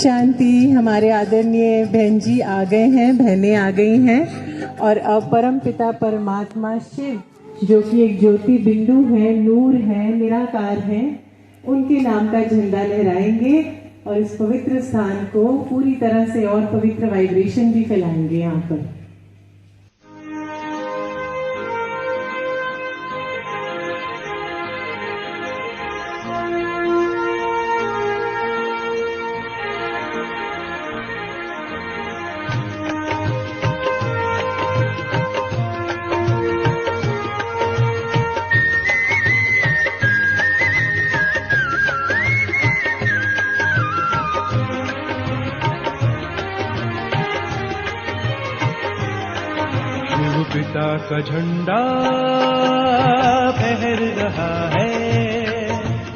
शांति। हमारे आदरणीय बहन जी आ गए हैं, बहनें आ गई हैं और अब परम पिता परमात्मा शिव जो कि एक ज्योति बिंदु है, नूर है, निराकार है, उनके नाम का झंडा लहराएंगे और इस पवित्र स्थान को पूरी तरह से और पवित्र वाइब्रेशन भी फैलाएंगे यहाँ पर। पिता का झंडा फहर रहा है,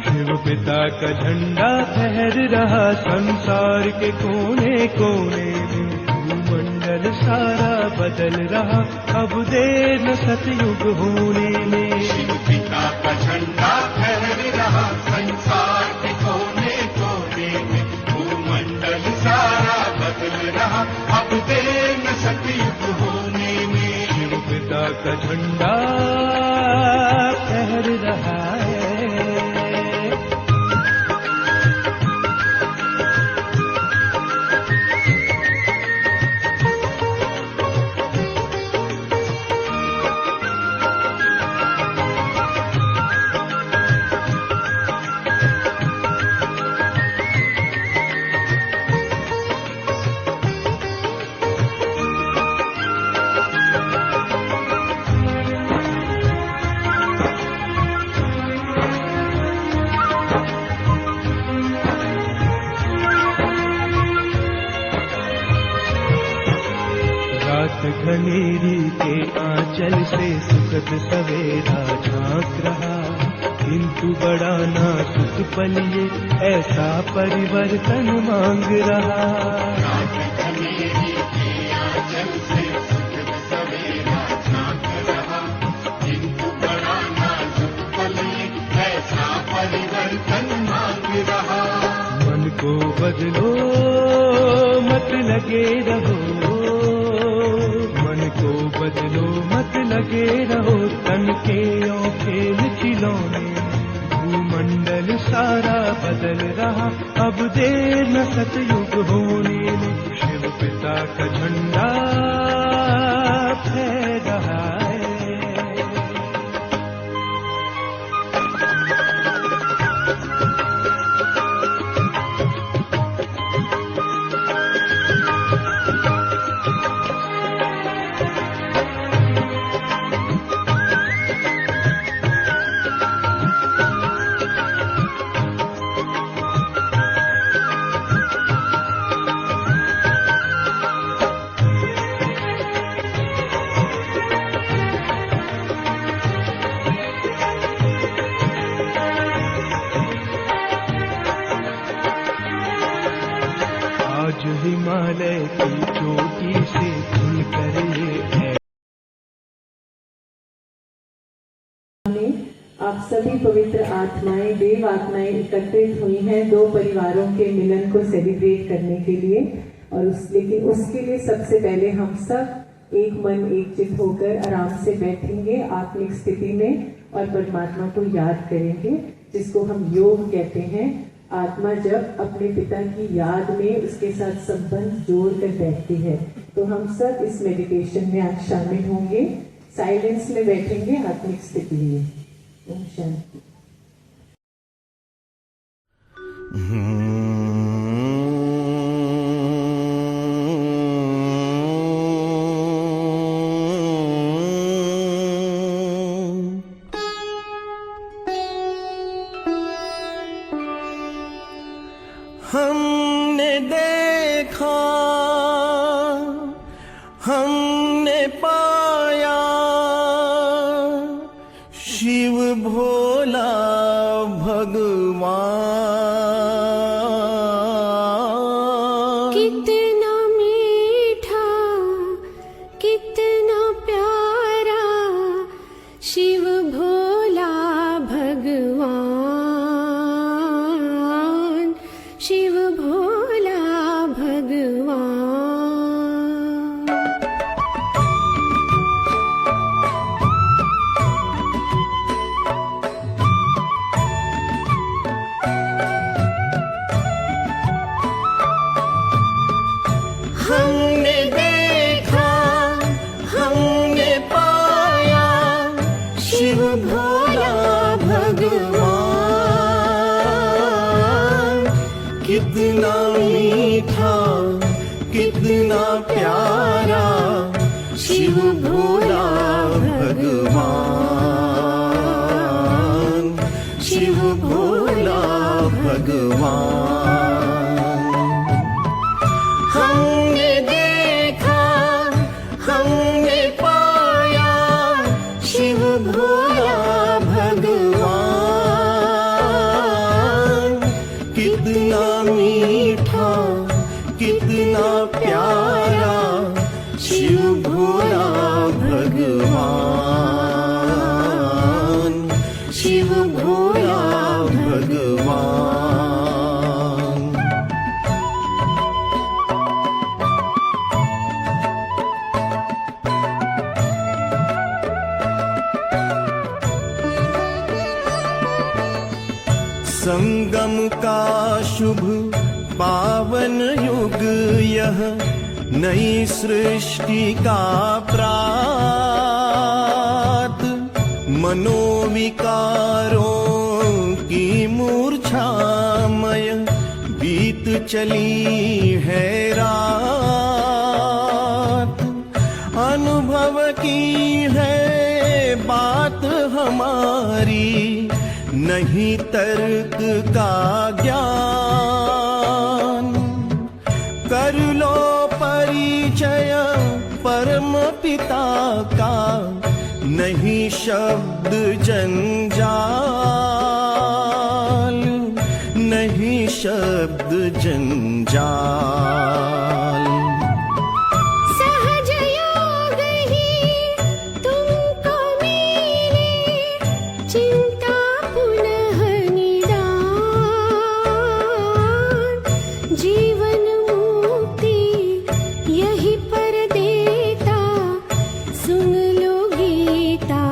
शिव पिता का झंडा फहर रहा संसार के कोने कोने में, भूमंडल सारा बदल रहा अब देर न सतयुग होने में। शिव पिता का झंडा फहर रहा संसार के कोने कोने में, भूमंडल सारा बदल रहा अब देर न सतयुग होने में। पिता का झंडा फहर रहा है। घनेरी के आंचल से सुखद सवेरा झांक रहा, किंतु बड़ा नाजुक पल ये ऐसा परिवर्तन मांग रहा। घनेरी के आंचल से सुखद सवेरा झांक रहा, किंतु बड़ा नाजुक पल ये ऐसा परिवर्तन मांग रहा। मन को बदलो मत लगे रहो, मन को बदलो मत लगे रहो, तन के और खेल खिलौने, भूमंडल सारा बदल रहा अब देर न सतयुग होने में। शिव पिता का झंडा फहर रहा है। आज हिमालय की चोटी से खुलकर ये आप सभी पवित्र आत्माएं, देव आत्माएं एकत्रित हुई हैं दो परिवारों के मिलन को सेलिब्रेट करने के लिए। और लेकिन उसके लिए सबसे पहले हम सब एक मन एक चित होकर आराम से बैठेंगे आत्मिक स्थिति में और परमात्मा को याद करेंगे, जिसको हम योग कहते हैं। आत्मा जब अपने पिता की याद में उसके साथ संबंध जोड़कर बैठती है, तो हम सब इस मेडिटेशन में आज शामिल होंगे, साइलेंस में बैठेंगे आत्मिक स्थिति में। ओम शांति। हमने देखा, हमने पाया, शिव भोला भगवान। कितना मीठा, कितना प्यारा, शिव भोला भगवान, शिव भोला प्यारा शिव भोला भगवान, शिव भोला भगवान। हमने देखा, हमने पाया शिव भोला भगवान। कितना मीठा, कितना प्यारा शिव भोला भगवान, शिव भोला भगवान। संगम का शुभ पावन युग यह, नई सृष्टि का प्रात। मनोविकारों की मूर्छामय बीत चली है रात। अनुभव की है बात हमारी, नहीं तर्क का ज्ञान। कर लो परिचय परम पिता का, नहीं शब्द जंजाल, नहीं शब्द जंजाल। सहज योग ही तुमको मिले, चिंता पुनः निदान। जीवन मुक्ति यही पर देता, सुन लो गीता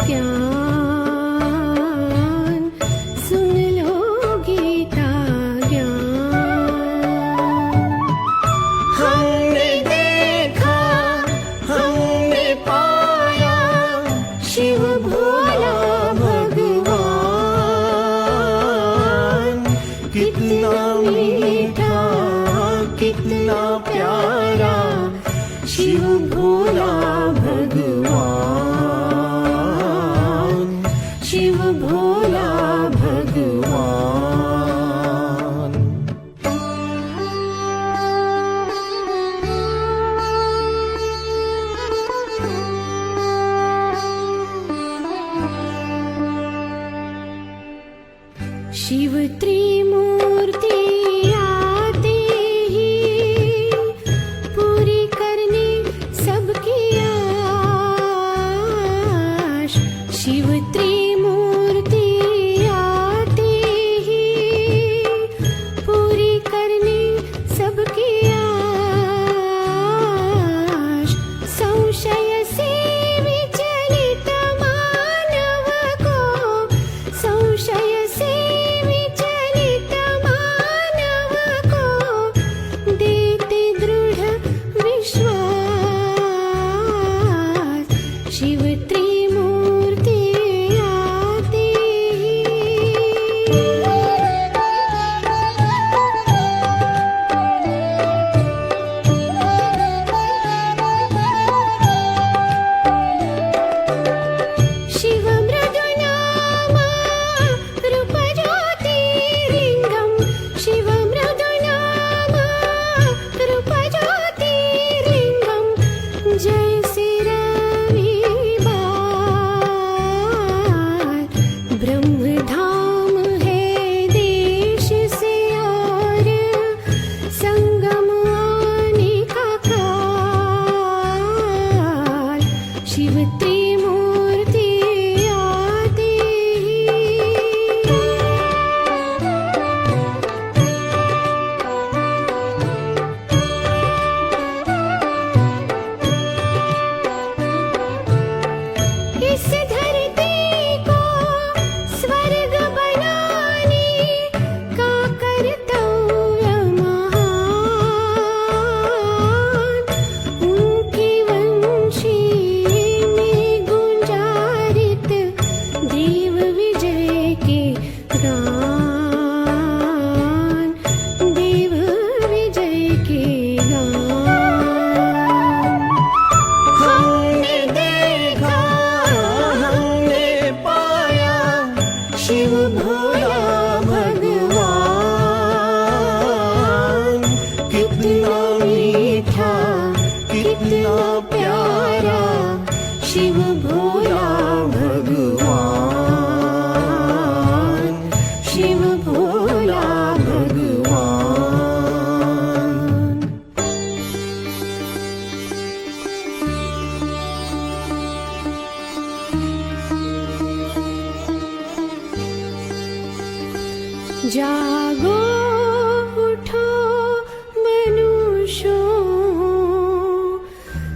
ज्ञान, सुन लो गीता ज्ञान। हमने देखा, हमने पाया शिव भोला भगवान। कितना मीठा, कितना प्यारा शिव भोला भगवान, शिव भोला भगवान। शिव त्रिमूर्ति आते ही, पूरी करने सबकी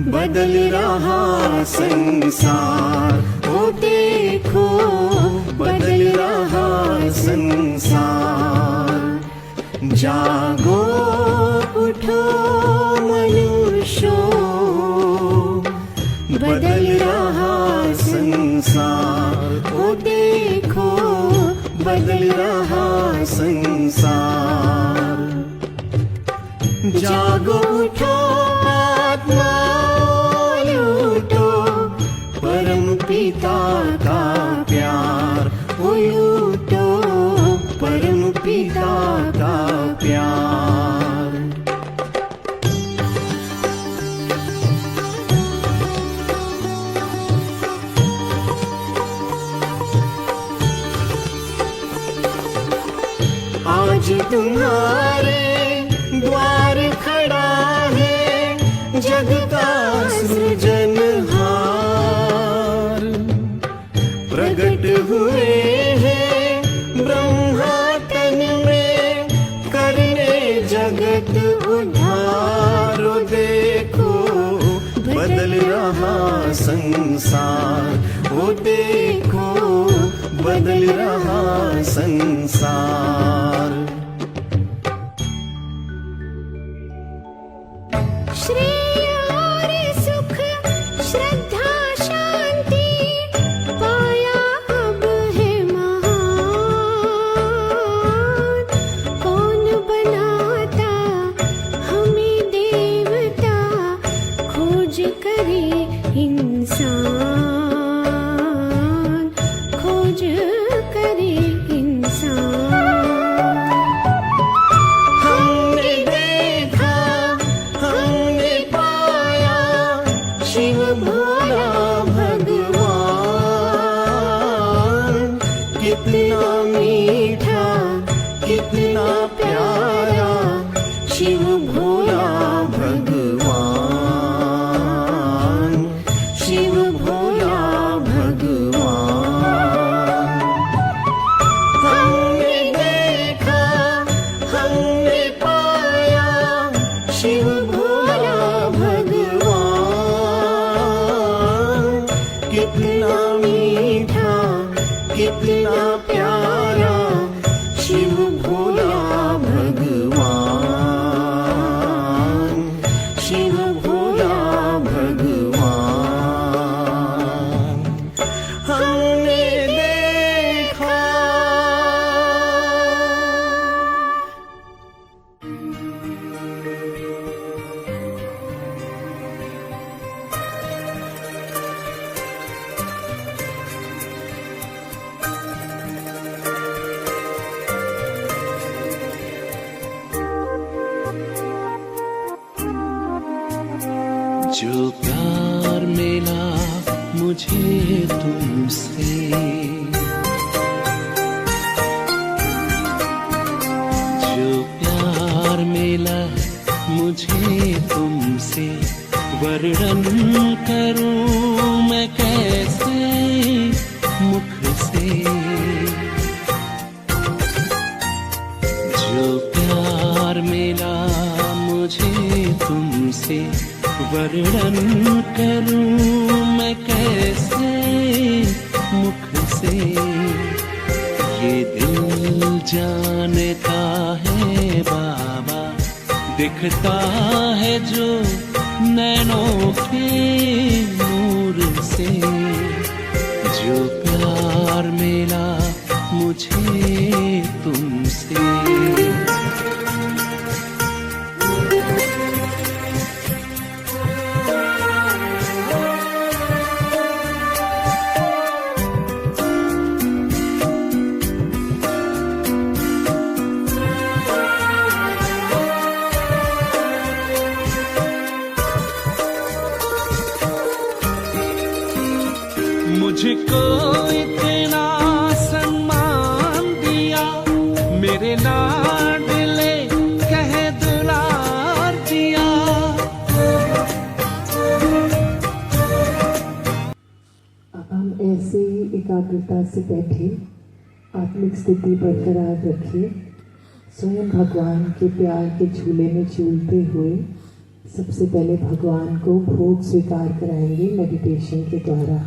बदल रहा संसार, ओ देखो बदल रहा संसार। जागो उठो मनुष्यों, बदल रहा संसार, ओ देखो बदल रहा संसार। जागो उठो आत्माओं लूटो, परम पिता का प्यार ओ लूटो, परम पिता का प्यार। आज तुम्हारे द्वार खड़ा है जग का सृजनहार। प्रगट हुए हैं ब्रह्मा तन में, करने जगत उद्धार। देखो बदल रहा संसार, ओ देखो बदल रहा संसार। श्रेय और सुख श्रद्धा शांति पाया अब है महान। कौन बनाता हमें देवता, खोज करे इंसान, खोज करे इंसान। हमने देखा हमने पाया, शिव भोला भगवान। कितना मीठा कितना प्यारा, शिव भोला भगवान, शिव भोला भगवान। हमने देखा हमने पाया, शिव भोला भगवान। कितना मीठा कितना प्यारा, शिव भोला भगवान, शिव भोला भगवान। हमने देखा। जो प्यार मिला मुझे तुमसे, जो प्यार मिला मुझे तुमसे, वर्णन करूं मैं कैसे मुख से। जो प्यार मिला मुझे तुमसे, वर्णन करूं मैं कैसे मुख से। ये दिल जानता है बाबा, दिखता है जो नैनों के नूर से। जो प्यार मिला मुझे तुमसे। मुझको इतना सम्मान दिया, मेरे लाडले कह दुलार दिया। हम ऐसे ही एकाग्रता से बैठे, आत्मिक स्थिति बरकरार रखिए। स्वयं भगवान के प्यार के झूले में झूलते हुए सबसे पहले भगवान को भोग स्वीकार कराएंगे मेडिटेशन के द्वारा।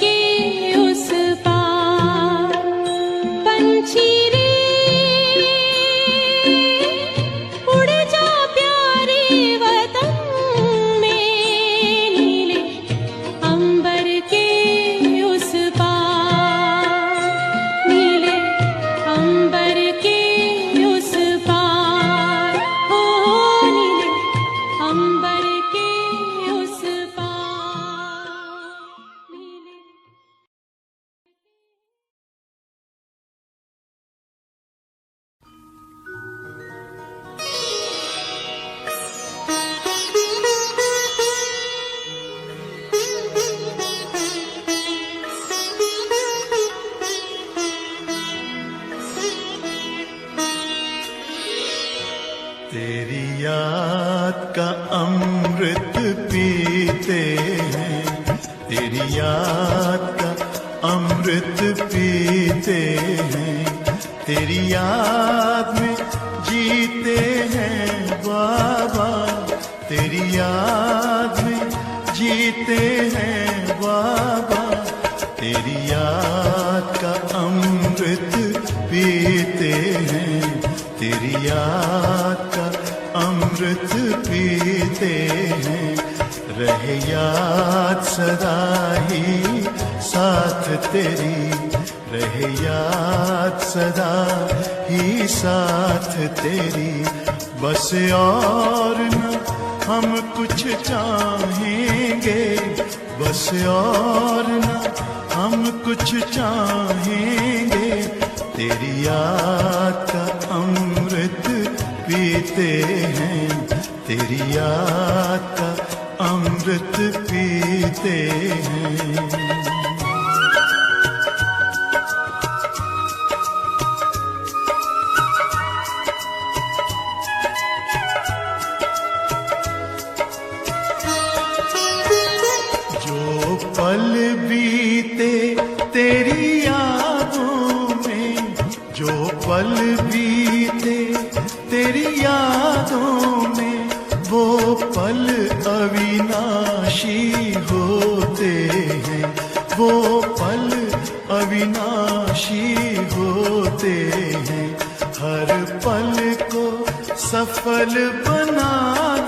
के उस पार पंछी रे उड़ जा प्यारे वतन में, नीले अंबर के उस पार, नीले अंबर के उस पार, ओ नीले अंबर के उस पार, नीले। तेरी याद का अमृत पीते हैं, तेरी याद का अमृत पीते हैं, तेरी याद में जीते हैं बाबा, तेरी याद में जीते हैं बाबा, तेरी याद का अमृत पीते हैं, तेरी याद का अमृत पीते हैं, रहे याद सदा ही साथ तेरी, रहे याद सदा ही साथ तेरी, बस और न हम कुछ चाहेंगे, बस और न हम कुछ चाहेंगे, तेरी याद का अमृत पीते हैं, तेरी याद का अमृत पीते हैं। जो पल बीते तेरी यादों में, जो पल बीते तेरी यादों में, वो पल अविनाशी होते हैं, वो पल अविनाशी होते हैं, हर पल को सफल बना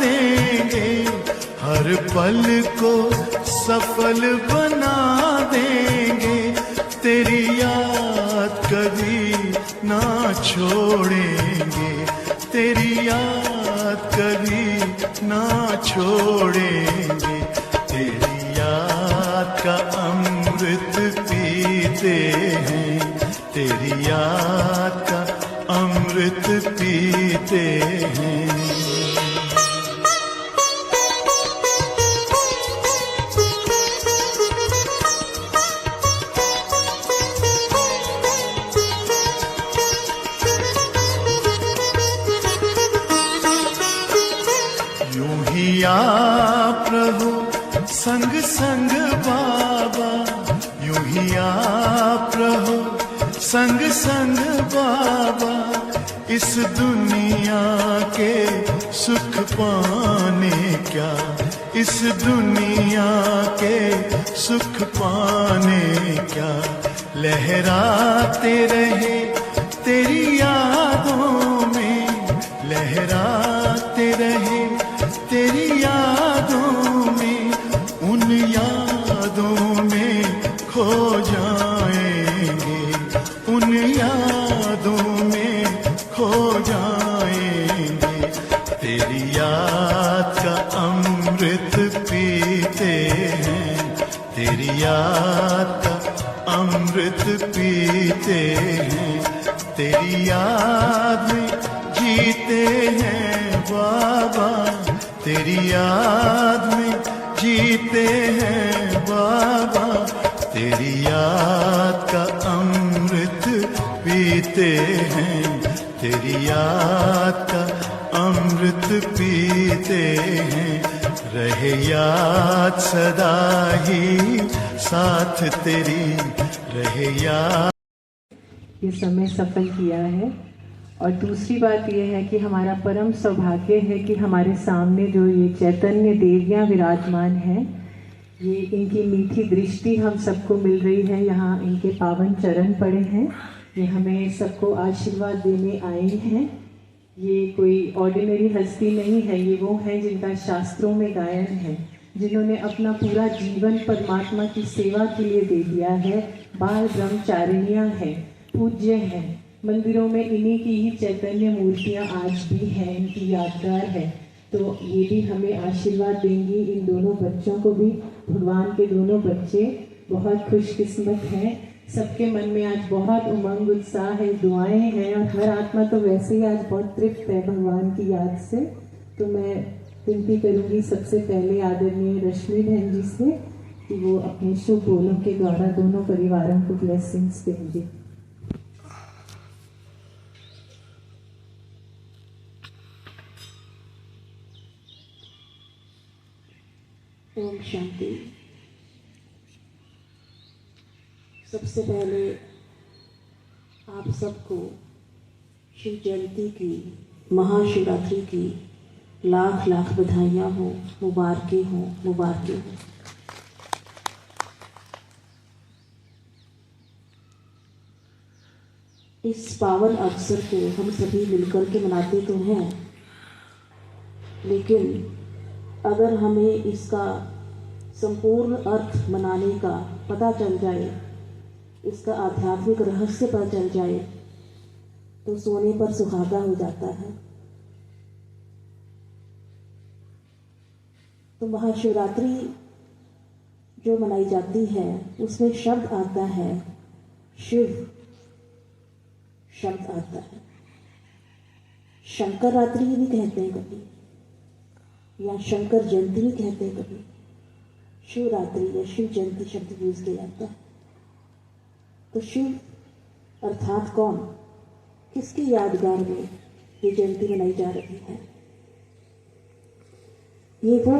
देंगे, हर पल को सफल बना देंगे, तेरी याद कभी ना छोड़ेंगे, तेरी याद कभी ना छोड़ेंगे, तेरी याद का अमृत पीते हैं, तेरी याद का अमृत पीते हैं। यूं ही आप रहो संग संग बाबा, यूं ही आप रहो संग संग बाबा, इस दुनिया के सुख पाने क्या, इस दुनिया के सुख पाने क्या, लहराते रहे तेरी यादों में, लहराते रहे तेरी यादों में, उन यादों में खो जाएंगे, उन यादों में खो जाएंगे, तेरी याद का अमृत पीते हैं, तेरी याद का अमृत पीते हैं, तेरी याद में जीते हैं बाबा, तेरी याद में जीते हैं बाबा, तेरी याद का अमृत पीते हैं, तेरी याद का अमृत पीते हैं, रहे याद सदा ही साथ तेरी, रहे याद। ये समय सफल किया है। और दूसरी बात यह है कि हमारा परम सौभाग्य है कि हमारे सामने जो ये चैतन्य देवियाँ विराजमान हैं, ये इनकी मीठी दृष्टि हम सबको मिल रही है। यहाँ इनके पावन चरण पड़े हैं, ये हमें सबको आशीर्वाद देने आए हैं। ये कोई ऑर्डिनरी हस्ती नहीं है, ये वो हैं जिनका शास्त्रों में गायन है, जिन्होंने अपना पूरा जीवन परमात्मा की सेवा के लिए दे दिया है। बाल ब्रह्मचारिणियाँ हैं, पूज्य हैं, मंदिरों में इन्हीं की ही चैतन्य मूर्तियाँ आज भी हैं, इनकी यादगार है। तो ये भी हमें आशीर्वाद देंगी। इन दोनों बच्चों को भी, भगवान के दोनों बच्चे बहुत खुशकिस्मत हैं। सबके मन में आज बहुत उमंग उत्साह है, दुआएं हैं, और हर आत्मा तो वैसे ही आज बहुत तृप्त है भगवान की याद से। तो मैं विनती करूंगी सबसे पहले आदरणीय रश्मि बहन जी से कि वो अपने शुभ बोलों के द्वारा दोनों परिवारों को ब्लेसिंग्स देंगी। ओम शांति। सबसे पहले आप सबको शिव जयंती की, महाशिवरात्रि की लाख लाख बधाइयाँ हो, मुबारकें हो, मुबारकें हो। इस पावन अवसर को हम सभी मिलकर के मनाते तो हैं, लेकिन अगर हमें इसका संपूर्ण अर्थ मनाने का पता चल जाए, इसका आध्यात्मिक रहस्य पता चल जाए, तो सोने पर सुहागा हो जाता है। तो महाशिवरात्रि जो मनाई जाती है उसमें शब्द आता है, शिव शब्द आता है। शंकर रात्रि भी कहते हैं कभी, या शंकर जयंती भी कहते हैं कभी। शिवरात्रि या शिव जयंती शब्द यूज किया जाता है। तो शिव अर्थात कौन, किसकी यादगार में ये जयंती मनाई जा रही है? ये वो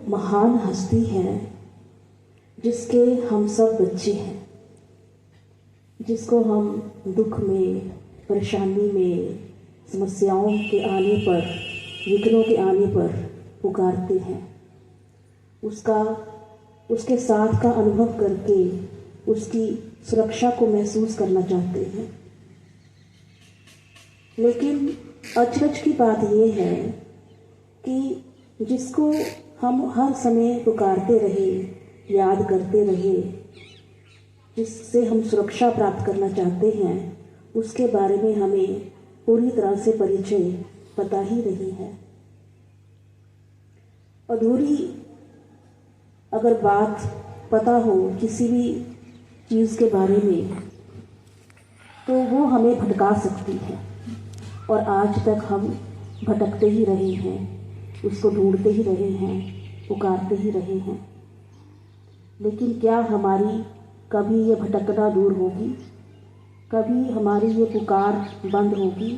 महान हस्ती है जिसके हम सब बच्चे हैं, जिसको हम दुख में, परेशानी में, समस्याओं के आने पर, विघ्नों के आने पर पुकारते हैं। उसके साथ का अनुभव करके उसकी सुरक्षा को महसूस करना चाहते हैं। लेकिन अचरज की बात यह है कि जिसको हम हर समय पुकारते रहे, याद करते रहे, जिससे हम सुरक्षा प्राप्त करना चाहते हैं, उसके बारे में हमें पूरी तरह से परिचय पता ही नहीं है। अधूरी अगर बात पता हो किसी भी चीज़ के बारे में, तो वो हमें भटका सकती है, और आज तक हम भटकते ही रहे हैं, उसको ढूंढते ही रहे हैं, पुकारते ही रहे हैं। लेकिन क्या हमारी कभी ये भटकना दूर होगी? कभी हमारी ये पुकार बंद होगी?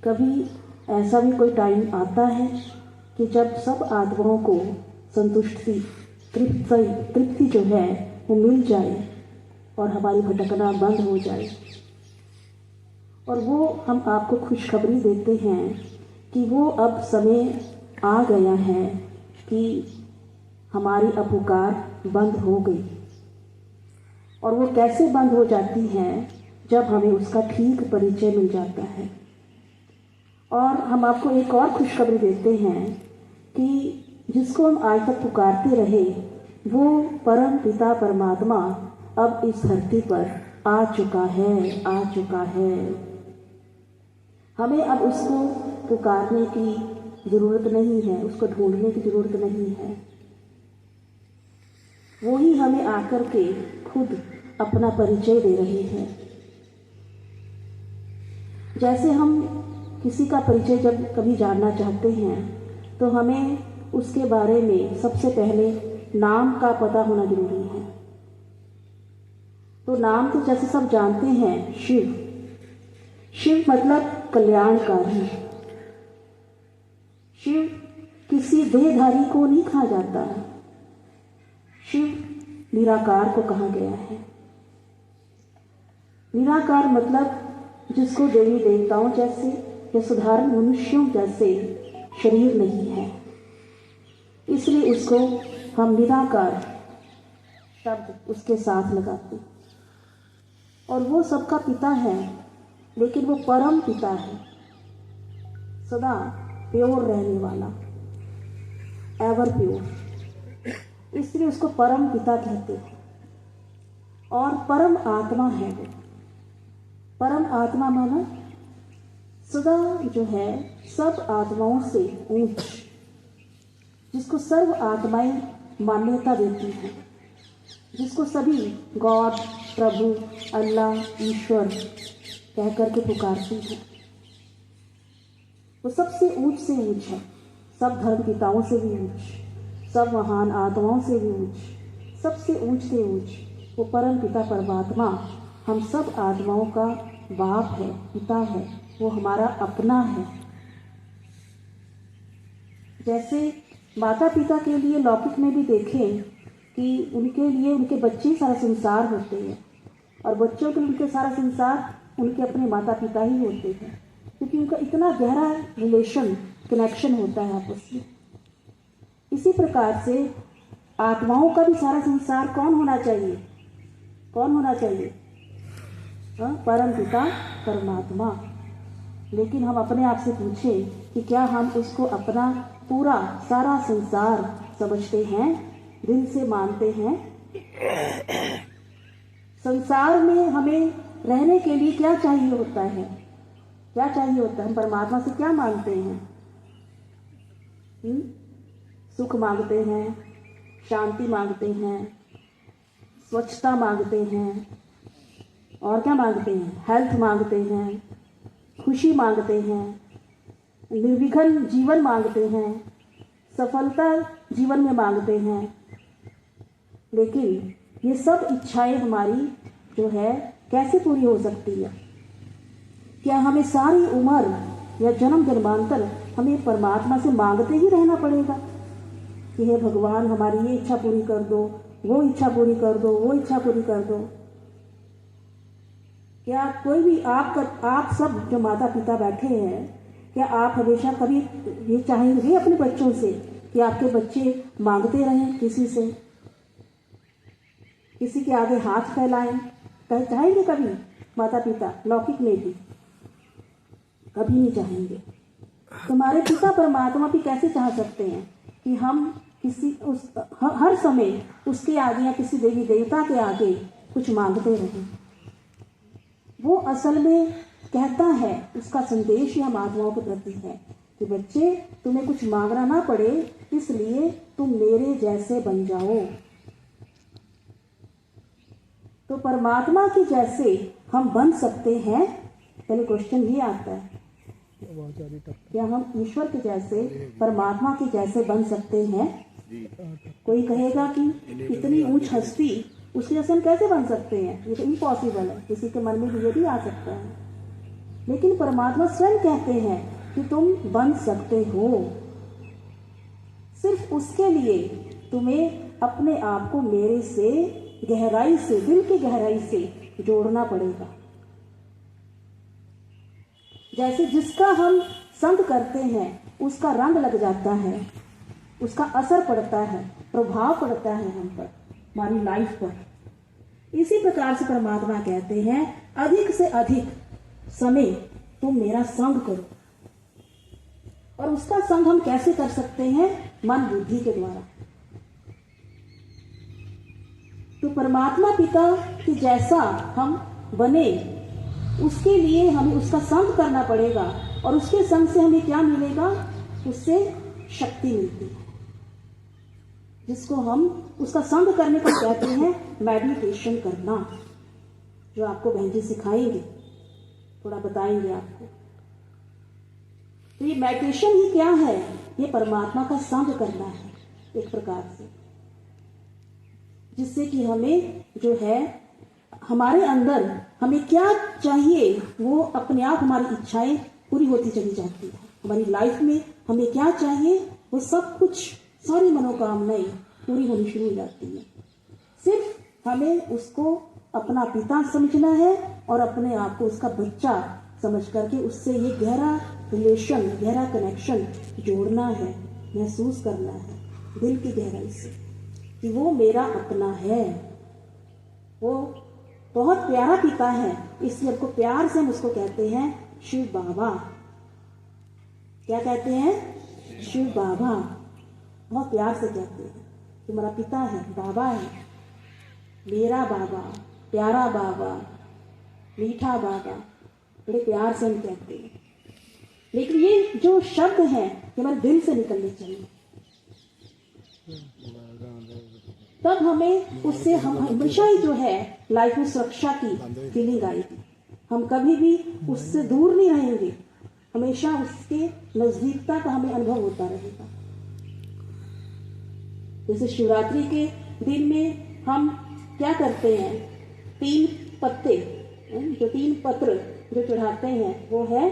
कभी ऐसा भी कोई टाइम आता है कि जब सब आत्माओं को संतुष्टि, तृप्ति जो है वो मिल जाए और हमारी भटकना बंद हो जाए? और वो हम आपको खुशखबरी देते हैं कि वो अब समय आ गया है कि हमारी अब पुकार बंद हो गई। और वो कैसे बंद हो जाती है? जब हमें उसका ठीक परिचय मिल जाता है। और हम आपको एक और खुशखबरी देते हैं कि जिसको हम आज तक पुकारते रहे, वो परम पिता परमात्मा अब इस धरती पर आ चुका है, आ चुका है। हमें अब उसको पुकारने की ज़रूरत नहीं है, उसको ढूंढने की ज़रूरत नहीं है। वो ही हमें आकर के खुद अपना परिचय दे रही है। जैसे हम किसी का परिचय जब कभी जानना चाहते हैं, तो हमें उसके बारे में सबसे पहले नाम का पता होना जरूरी है। तो नाम तो जैसे सब जानते हैं, शिव। शिव मतलब कल्याणकारी। शिव किसी देहधारी को नहीं कहा जाता, शिव निराकार को कहा गया है। निराकार मतलब जिसको देवी देवताओं जैसे या साधारण मनुष्यों जैसे शरीर नहीं है, इसलिए उसको हम निराकार शब्द उसके साथ लगाते। और वो सबका पिता है, लेकिन वो परम पिता है, सदा प्योर रहने वाला, एवर प्योर, इसलिए उसको परम पिता कहते हैं। और परम आत्मा है वो। परम आत्मा माना सदा जो है सब आत्माओं से ऊंच, जिसको सर्व आत्माएं मान्यता देती हैं, जिसको सभी गॉड, प्रभु, अल्लाह, ईश्वर कह करके पुकारती हैं। वो सबसे ऊंच से ऊंच है, सब धर्म पिताओं से भी ऊंच, सब महान आत्माओं से भी ऊंच, सबसे ऊंच से ऊंच वो परम पिता परमात्मा हम सब आत्माओं का बाप है, पिता है, वो हमारा अपना है। जैसे माता पिता के लिए लौकिक में भी देखें कि उनके लिए उनके बच्चे सारा संसार होते हैं, और बच्चों के लिए उनके सारा संसार उनके अपने माता पिता ही होते हैं, क्योंकि उनका इतना गहरा रिलेशन, कनेक्शन होता है आपस में। इसी प्रकार से आत्माओं का भी सारा संसार कौन होना चाहिए? कौन होना चाहिए? परम पिता परमात्मा। लेकिन हम अपने आप से पूछें कि क्या हम उसको अपना पूरा सारा संसार समझते हैं, दिल से मानते हैं? संसार में हमें रहने के लिए क्या चाहिए होता है? क्या चाहिए होता है? हम परमात्मा से क्या मांगते हैं? सुख मांगते हैं, शांति मांगते हैं, स्वच्छता मांगते हैं, और क्या मांगते हैं? हेल्थ मांगते हैं, खुशी मांगते हैं, निर्विघ्न जीवन मांगते हैं, सफलता जीवन में मांगते हैं। लेकिन ये सब इच्छाएं हमारी जो है कैसे पूरी हो सकती है? क्या हमें सारी उम्र या जन्म जन्मांतर हमें परमात्मा से मांगते ही रहना पड़ेगा कि हे भगवान हमारी ये इच्छा पूरी कर दो, वो इच्छा पूरी कर दो, वो इच्छा पूरी कर दो? क्या कोई भी आप सब जो माता पिता बैठे हैं, क्या आप हमेशा कभी ये चाहेंगे अपने बच्चों से कि आपके बच्चे मांगते रहें किसी से, किसी के आगे हाथ फैलाएं? चाहेंगे कभी माता पिता लौकिक में भी? कभी नहीं चाहेंगे। तुम्हारे पिता परमात्मा भी कैसे चाह सकते हैं कि हम हर समय उसके आगे या किसी देवी देवता के आगे कुछ मांगते रहें? वो असल में कहता है, उसका संदेश ही हम आत्माओं के प्रति है कि बच्चे तुम्हें कुछ मांगना ना पड़े, इसलिए तुम मेरे जैसे बन जाओ। तो परमात्मा के जैसे हम बन सकते हैं? पहले क्वेश्चन ये आता है, क्या हम ईश्वर के जैसे, परमात्मा के जैसे बन सकते हैं? कोई कहेगा कि इतनी ऊंच हस्ती, उसके जैसे हम कैसे बन सकते हैं? ये तो इम्पॉसिबल है। किसी के मन में भी ये भी आ सकता है। लेकिन परमात्मा स्वयं कहते हैं कि तुम बन सकते हो। सिर्फ उसके लिए तुम्हें अपने आप को मेरे से गहराई से, दिल की गहराई से जोड़ना पड़ेगा। जैसे जिसका हम संग करते हैं उसका रंग लग जाता है, उसका असर पड़ता है, प्रभाव पड़ता है हम पर, हमारी लाइफ पर। इसी प्रकार से परमात्मा कहते हैं अधिक से अधिक समय तुम मेरा संग करो। और उसका संग हम कैसे कर सकते हैं? मन बुद्धि के द्वारा। तो परमात्मा पिता के जैसा हम बने, उसके लिए हमें उसका संग करना पड़ेगा। और उसके संग से हमें क्या मिलेगा? उससे शक्ति मिलती है, जिसको हम उसका संग करने को कहते हैं मेडिटेशन करना, जो आपको बहन जी सिखाएंगे, थोड़ा बताएंगे आपको। तो ये मेडिटेशन ही क्या है? ये परमात्मा का संग करना है एक प्रकार से, जिससे कि हमें जो है हमारे अंदर हमें क्या चाहिए वो अपने आप हमारी इच्छाएं पूरी होती चली जाती है। हमारी लाइफ में हमें क्या चाहिए वो सब कुछ, सारी मनोकामनाएं पूरी होनी शुरू हो जाती है। सिर्फ हमें उसको अपना पिता समझना है और अपने आप को उसका बच्चा समझ करके उससे ये गहरा रिलेशन, गहरा कनेक्शन जोड़ना है, महसूस करना है दिल की गहराई से कि वो मेरा अपना है, वो बहुत प्यारा पिता है, इसलिए हमको प्यार से हम उसको कहते हैं शिव बाबा। क्या कहते हैं? शिव बाबा। बहुत प्यार से कहते हैं, तुम्हारा पिता है, बाबा है, मेरा बाबा, प्यारा बाबा, मीठा बाबा, बड़े प्यार से हम कहते हैं। लेकिन ये जो शब्द हैं ये हमारे दिल से निकलने चाहिए, तब हमें उससे हम हमेशा ही जो है लाइफ में सुरक्षा की फीलिंग आएगी। हम कभी भी उससे दूर नहीं रहेंगे, हमेशा उसके नजदीकता का हमें अनुभव होता रहेगा। जैसे शिवरात्रि के दिन में हम क्या करते हैं, 3 पत्ते, जो 3 पत्र जो चढ़ाते हैं वो है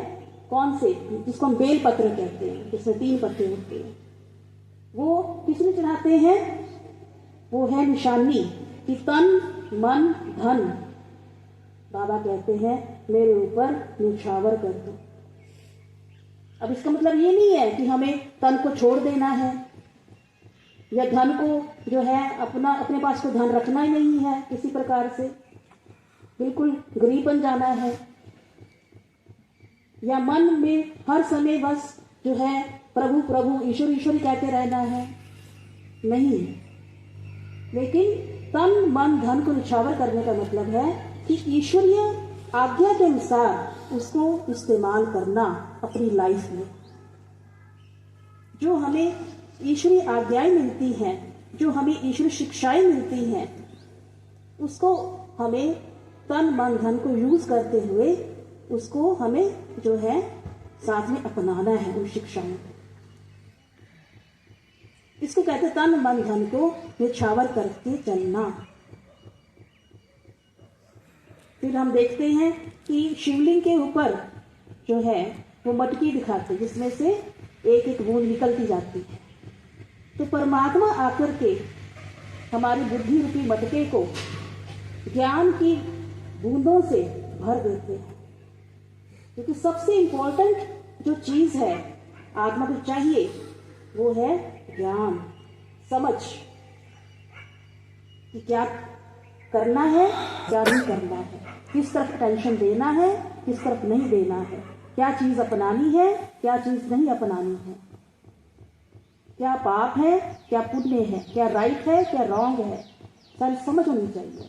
कौन से, जिसको हम बेल पत्र कहते हैं, जिसमें 3 पत्ते होते हैं। वो किसने चढ़ाते हैं? वो है निशानी कि तन मन धन बाबा कहते हैं मेरे ऊपर निछावर कर दो। अब इसका मतलब ये नहीं है कि हमें तन को छोड़ देना है या धन को जो है अपने पास को धन रखना ही नहीं है, किसी प्रकार से बिल्कुल गरीब बन जाना है, या मन में हर समय बस जो है प्रभु प्रभु ईश्वर ईश्वर कहते रहना है, नहीं। लेकिन तन मन धन को निछावर करने का मतलब है कि ईश्वरीय आज्ञा के अनुसार उसको इस्तेमाल करना अपनी लाइफ में। जो हमें ईश्वरीय आज्ञाएं मिलती हैं, जो हमें ईश्वरीय शिक्षाएं मिलती हैं, उसको हमें तन मन धन को यूज करते हुए उसको हमें जो है साथ में अपनाना है उन शिक्षाओं को। इसको कहते हैं तन मन धन को निछावर करके चलना। फिर हम देखते हैं कि शिवलिंग के ऊपर जो है वो मटकी दिखाते हैं जिसमें से एक एक बूंद निकलती जाती है। तो परमात्मा आकर के हमारी बुद्धि रूपी मटके को ज्ञान की बूंदों से भर देते हैं, क्योंकि सबसे इंपॉर्टेंट जो चीज है आत्मा को चाहिए वो है ज्ञान, समझ कि क्या करना है क्या नहीं करना है, किस तरफ अटेंशन देना है किस तरफ नहीं देना है, क्या चीज अपनानी है क्या चीज नहीं अपनानी है, क्या पाप है क्या पुण्य है, क्या राइट है क्या रॉन्ग है, सारी समझ होनी चाहिए।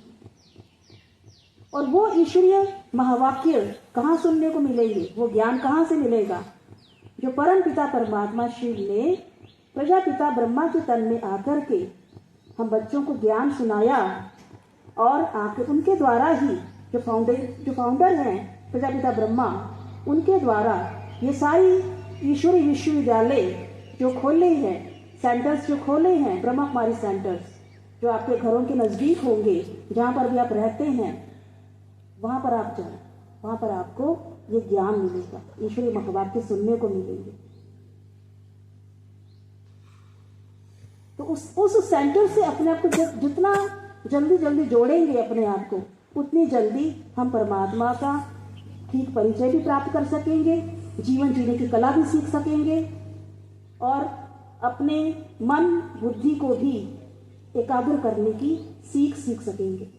और वो ईश्वरीय महावाक्य कहाँ सुनने को मिलेंगे, वो ज्ञान कहाँ से मिलेगा? जो परम पिता परमात्मा शिव ने प्रजापिता ब्रह्मा के तन में आकर के हम बच्चों को ज्ञान सुनाया, और आकर उनके द्वारा ही जो फाउंडर हैं प्रजापिता ब्रह्मा, उनके द्वारा ये सारी ईश्वरीय विश्वविद्यालय जो खोले हैं, सेंटर्स जो खोले हैं, ब्रह्मा कुमारी सेंटर्स जो आपके घरों के नजदीक होंगे, जहाँ पर भी आप रहते हैं वहां पर आप जाए, वहां पर आपको ये ज्ञान मिलेगा, ईश्वरीय महावाक्य सुनने को मिलेंगे। तो उस सेंटर से अपने आप को जितना जल्दी जल्दी जोड़ेंगे अपने आप को, उतनी जल्दी हम परमात्मा का ठीक परिचय भी प्राप्त कर सकेंगे, जीवन जीने की कला भी सीख सकेंगे, और अपने मन बुद्धि को भी एकाग्र करने की सीख सकेंगे।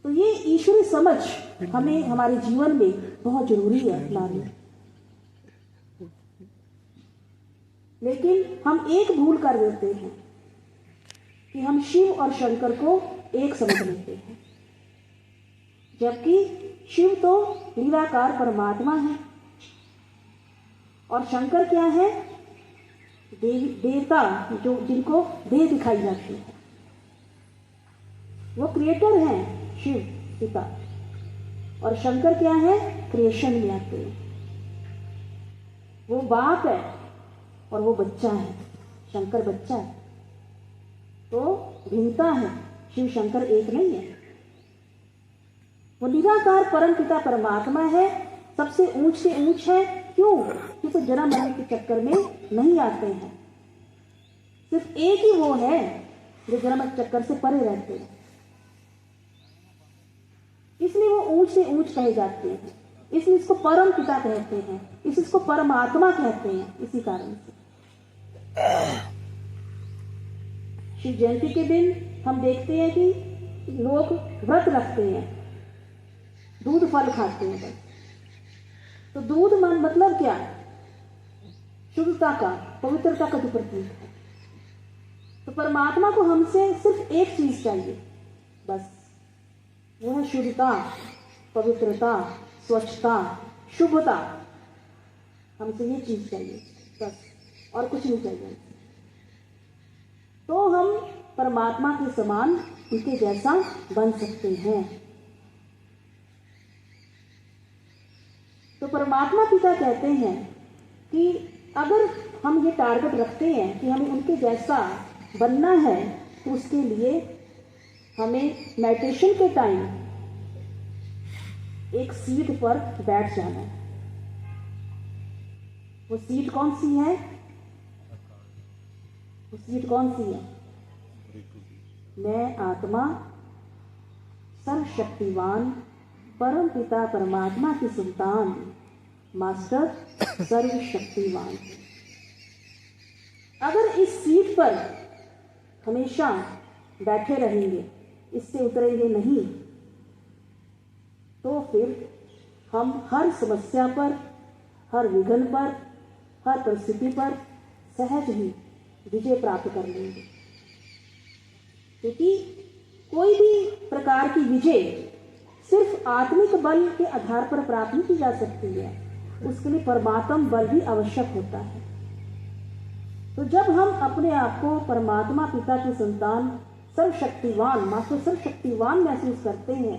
तो ये ईश्वरीय समझ हमें हमारे जीवन में बहुत जरूरी है लानी। लेकिन हम एक भूल कर देते हैं कि हम शिव और शंकर को एक समझ लेते हैं, जबकि शिव तो निराकार परमात्मा है और शंकर क्या है? देवता, जो जिनको देह दिखाई जाती है, वो क्रिएटर हैं शिव पिता, और शंकर क्या है? क्रिएशन में आते हैं। वो बाप है और वो बच्चा है, शंकर बच्चा है। तो भिन्नता है, शिव शंकर एक नहीं है। वो निराकार परम पिता परमात्मा है, सबसे ऊंच से ऊंच है। क्यों? क्योंकि जन्म मरने के चक्कर में नहीं आते हैं। सिर्फ एक ही वो है जो जन्म चक्कर से परे रहते हैं, इसलिए वो ऊंच से ऊंच कहे जाते हैं, इसलिए इसको परम पिता कहते हैं, इसको परमात्मा कहते हैं। इसी कारण से शिव जयंती के दिन हम देखते हैं कि लोग व्रत रखते हैं, दूध फल खाते हैं बस। तो दूध मतलब क्या? शुद्धता का, पवित्रता का जो प्रतीक है। तो परमात्मा को हमसे सिर्फ एक चीज चाहिए बस, वो है शुद्धता, पवित्रता, स्वच्छता, शुभता। हमसे ये चीज चाहिए बस, और कुछ नहीं चाहिए। तो हम परमात्मा के समान, उनके जैसा बन सकते हैं। तो परमात्मा पिता कहते हैं कि अगर हम ये टारगेट रखते हैं कि हमें उनके जैसा बनना है, तो उसके लिए हमें मेडिटेशन के टाइम एक सीट पर बैठ जाना है। वो सीट कौन सी है? वो सीट कौन सी है? मैं आत्मा सर्वशक्तिवान परम पिता परमात्मा की संतान मास्टर सर्वशक्तिवान। अगर इस सीट पर हमेशा बैठे रहेंगे, इससे उतरेंगे नहीं, तो फिर हम हर समस्या पर, हर विघ्न पर, हर परिस्थिति पर सहज ही विजय प्राप्त कर लेंगे। क्योंकि कोई भी प्रकार की विजय सिर्फ आत्मिक बल के आधार पर प्राप्त नहीं की जा सकती है, उसके लिए परमात्म बल भी आवश्यक होता है। तो जब हम अपने आप को परमात्मा पिता की संतान सर्वशक्तिवान, मास्टर सर्वशक्तिवान महसूस करते हैं,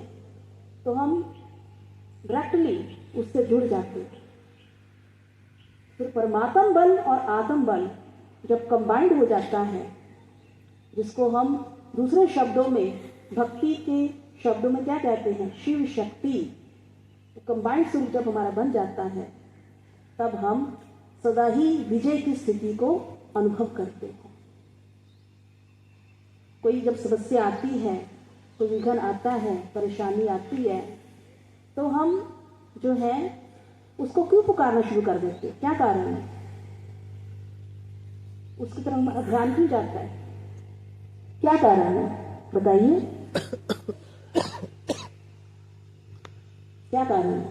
तो हम डायरेक्टली उससे जुड़ जाते हैं। फिर परमात्म बल और आत्म बल जब कंबाइंड हो जाता है, जिसको हम दूसरे शब्दों में, भक्ति के शब्दों में क्या कहते हैं? शिव शक्ति। कंबाइंड स्वरूप जब हमारा बन जाता है, तब हम सदा ही विजय की स्थिति को अनुभव करते हैं। कोई जब समस्या आती है, कोई विघ्न आता है, परेशानी आती है, तो हम जो है उसको क्यों पुकारना शुरू कर देते हैं? क्या कारण है? उसकी तरफ हमारा ध्यान क्यों जाता है? क्या कारण है? बताइए, क्या कारण है?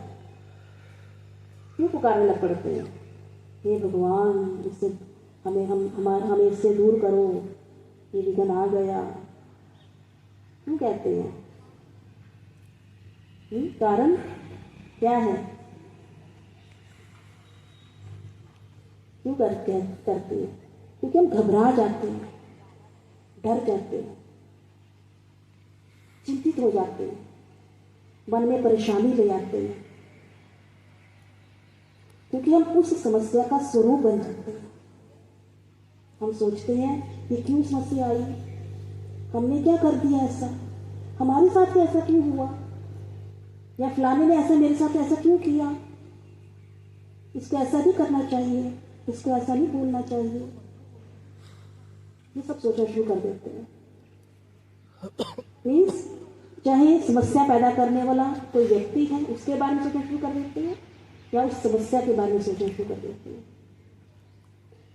क्यों पुकारने लग पड़ते हैं? हे भगवान, इससे हमें इससे दूर करो, ये विघ्न आ गया, क्यों कहते हैं? कारण क्या है? क्यों करते हैं? क्योंकि हम घबरा जाते हैं, डर जाते हैं, चिंतित हो जाते हैं, मन में परेशानी ले आते हैं, क्योंकि हम उस समस्या का स्वरूप बन जाते हैं। हम सोचते हैं कि क्यों समस्या आई, हमने क्या कर दिया ऐसा, हमारे साथ ही ऐसा क्यों हुआ, या फलाने ने ऐसा मेरे साथ ऐसा क्यों किया, इसको ऐसा नहीं करना चाहिए, इसको ऐसा नहीं बोलना चाहिए। ये सब सोचना शुरू कर देते हैं। मीन्स चाहे समस्या पैदा करने वाला कोई व्यक्ति है, उसके बारे में सोचना शुरू कर देते हैं, या उस समस्या के बारे में सोचना शुरू कर देते हैं।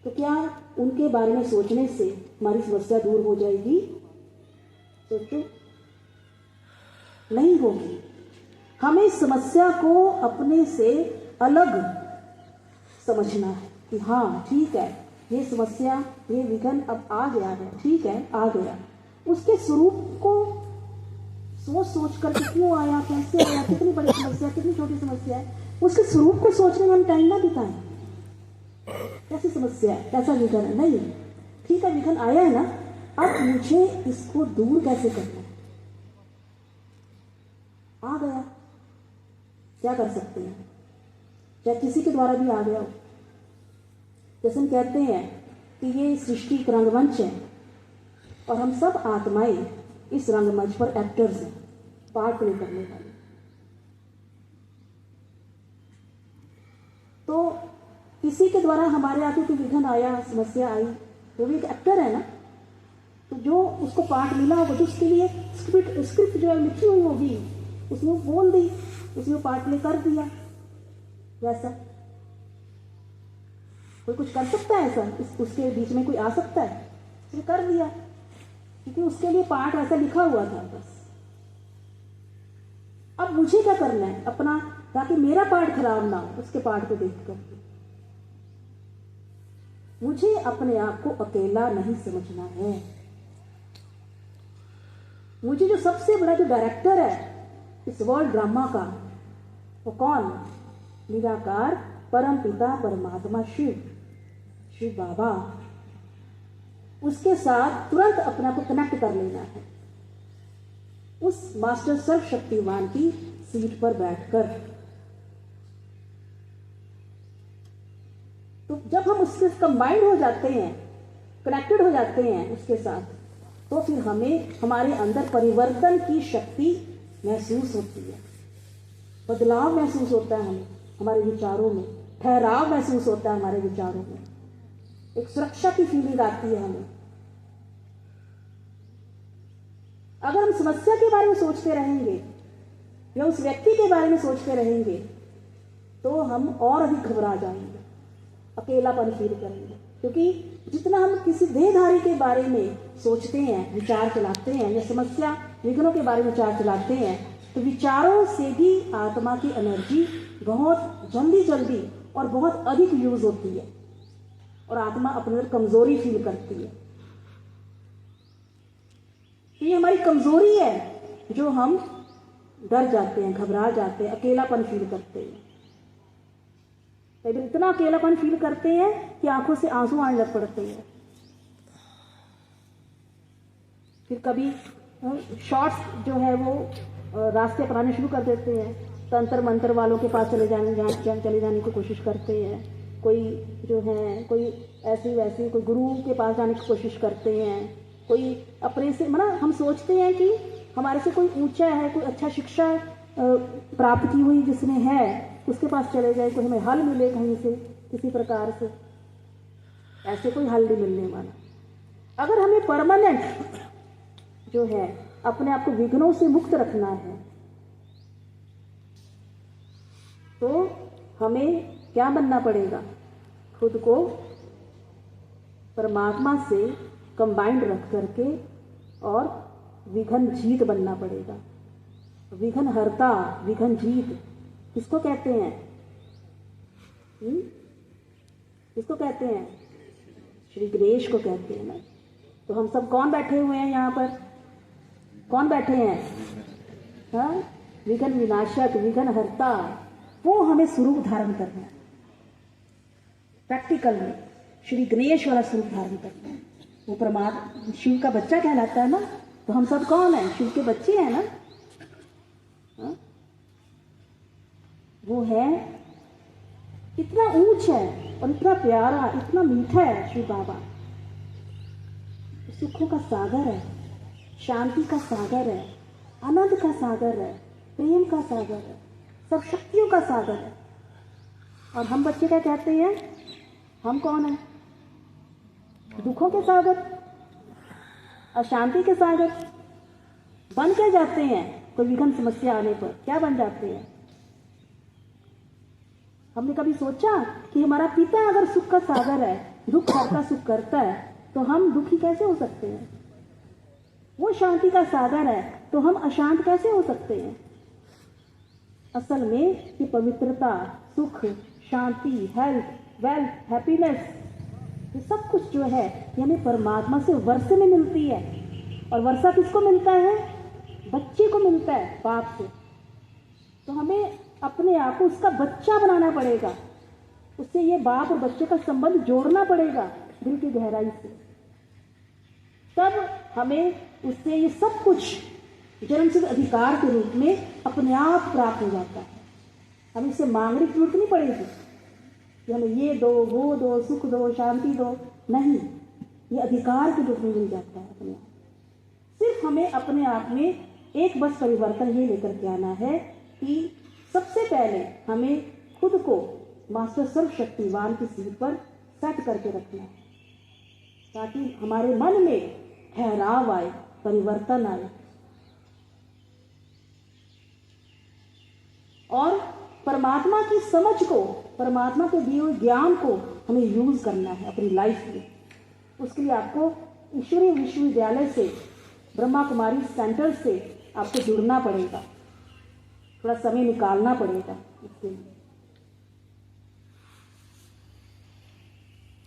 तो क्या उनके बारे में सोचने से हमारी समस्या दूर हो जाएगी? सोचो, नहीं होगी। हमें समस्या को अपने से अलग समझना है कि हाँ ठीक है, ये समस्या, ये विघ्न अब आ गया है, ठीक है आ गया। उसके स्वरूप को सोच सोच कर क्यों आया, कैसे आया, कितनी बड़ी समस्या, कितनी छोटी समस्या है, उसके स्वरूप को सोचने में हम टाइम ना बिताएं। कैसी समस्या है, कैसा विघ्न है, नहीं ठीक है विघ्न आया है ना, अब मुझे इसको दूर कैसे करना है, आ गया, क्या कर सकते हैं? चाहे किसी के द्वारा भी आ गया हो। जैसे हम कहते हैं कि ये सृष्टि एक रंगमंच है और हम सब आत्माएं इस रंगमंच पर एक्टर्स हैं, पार्ट प्ले करने वाले। तो किसी के द्वारा हमारे आगे कोई विघ्न आया, समस्या आई, वो भी एक एक्टर है ना। तो जो उसको पार्ट मिला होगा, जो उसके लिए स्क्रिप्ट जो है लिखी हुई होगी, उसने वो बोल दी, उसने वो पार्ट प्ले कर दिया। वैसा कोई कुछ कर सकता है ऐसा? उसके बीच में कोई आ सकता है? उसने कर दिया। क्योंकि उसके लिए पाठ ऐसा लिखा हुआ था बस। अब मुझे क्या करना है अपना, ताकि मेरा पाठ खराब ना हो उसके पाठ को देख कर। मुझे अपने आप को अकेला नहीं समझना है। मुझे जो सबसे बड़ा जो डायरेक्टर है इस वर्ल्ड ड्रामा का, वो कौन? निराकार परम पिता परमात्मा शिव, शिव बाबा। उसके साथ तुरंत अपने आप को कनेक्ट कर लेना है, उस मास्टर सर्वशक्तिवान की सीट पर बैठकर। तो जब हम उससे कंबाइंड हो जाते हैं, कनेक्टेड हो जाते हैं उसके साथ, तो फिर हमें हमारे अंदर परिवर्तन की शक्ति महसूस होती है, बदलाव महसूस होता है हमें हमारे विचारों में, ठहराव महसूस होता है हमारे विचारों में, एक सुरक्षा की फीलिंग आती है हमें। अगर हम समस्या के बारे में सोचते रहेंगे या उस व्यक्ति के बारे में सोचते रहेंगे तो हम और अधिक घबरा जाएंगे, अकेलापन फील करेंगे। क्योंकि जितना हम किसी देहधारी के बारे में सोचते हैं, विचार चलाते हैं, या समस्या विघ्नों के बारे में विचार चलाते हैं, तो विचारों से भी आत्मा की एनर्जी बहुत जल्दी जल्दी और बहुत अधिक यूज होती है और आत्मा अपने अंदर कमजोरी फील करती है। तो ये हमारी कमजोरी है जो हम डर जाते हैं, घबरा जाते हैं, अकेलापन फील करते हैं। कई बार इतना अकेलापन फील करते हैं कि आंखों से आंसू आने लग पड़ते हैं। फिर कभी शॉर्ट्स जो है वो रास्ते अपनाने शुरू कर देते हैं, तंत्र मंत्र वालों के पास चले जाने की कोशिश करते हैं। कोई जो है कोई ऐसी वैसी कोई गुरु के पास जाने की कोशिश करते हैं। कोई अपने से हम सोचते हैं कि हमारे से कोई ऊंचा है, कोई अच्छा शिक्षा प्राप्त की हुई जिसने है, उसके पास चले जाए, कोई हमें हल मिले कहीं से किसी प्रकार से। ऐसे कोई हल नहीं मिलने वाला। अगर हमें परमानेंट जो है अपने आप को विघ्नों से मुक्त रखना है तो हमें क्या बनना पड़ेगा? खुद को परमात्मा से कंबाइंड रख करके और विघ्न जीत बनना पड़ेगा। विघ्न हरता, विघ्न जीत किसको कहते हैं? किसको कहते हैं? श्री गणेश को कहते हैं ना। तो हम सब कौन बैठे हुए हैं यहाँ पर? कौन बैठे हैं? हाँ, विघ्न विनाशक, विघ्न हरता, वो हमें स्वरूप धारण करना है। प्रैक्टिकल में श्री गणेश वाला स्वरूप धारण करना है। वो परमात्मा शिव का बच्चा कहलाता है ना। तो हम सब कौन है? शिव के बच्चे हैं ना। हाँ? वो है इतना ऊंच है और इतना प्यारा, इतना मीठा है शिव बाबा। सुखों का सागर है, शांति का सागर है, आनंद का सागर है, प्रेम का सागर है, सब शक्तियों का सागर है। और हम बच्चे क्या कहते हैं? हम कौन है? दुखों के सागर, अशांति के सागर। बन क्या जाते हैं? कोई विघ्न समस्या आने पर क्या बन जाते हैं? हमने कभी सोचा कि हमारा पिता अगर सुख का सागर है, दुख का सुख करता है, तो हम दुखी कैसे हो सकते हैं? वो शांति का सागर है तो हम अशांत कैसे हो सकते हैं? असल में ये पवित्रता, सुख, शांति, हेल्थ, वेल्थ, हैप्पीनेस, ये सब कुछ जो है ये हमें परमात्मा से वर्षे में मिलती है। और वर्षा किसको मिलता है? बच्चे को मिलता है, बाप से। तो हमें अपने आप को उसका बच्चा बनाना पड़ेगा, उससे ये बाप और बच्चे का संबंध जोड़ना पड़ेगा दिल की गहराई से। तब हमें उससे ये सब कुछ जन्मसिद्ध अधिकार के रूप में अपने आप प्राप्त हो जाता है। हमें इससे मांगने की जरूरत नहीं पड़ेगी कि हमें ये दो, वो दो, सुख दो, शांति दो। नहीं, ये अधिकार के रूप में मिल जाता है अपने आप। सिर्फ हमें अपने आप में एक बस परिवर्तन ये लेकर के आना है कि सबसे पहले हमें खुद को मास्टर सर्वशक्तिवान की सीट पर सेट करके रखना है, ताकि हमारे मन में ठहराव आए, परिवर्तन आए। और परमात्मा की समझ को, परमात्मा के दिए हुए ज्ञान को हमें यूज करना है अपनी लाइफ में। उसके लिए आपको ईश्वरीय विश्वविद्यालय से ब्रह्मा कुमारी सेंटर से आपको जुड़ना पड़ेगा, थोड़ा समय निकालना पड़ेगा इसके लिए।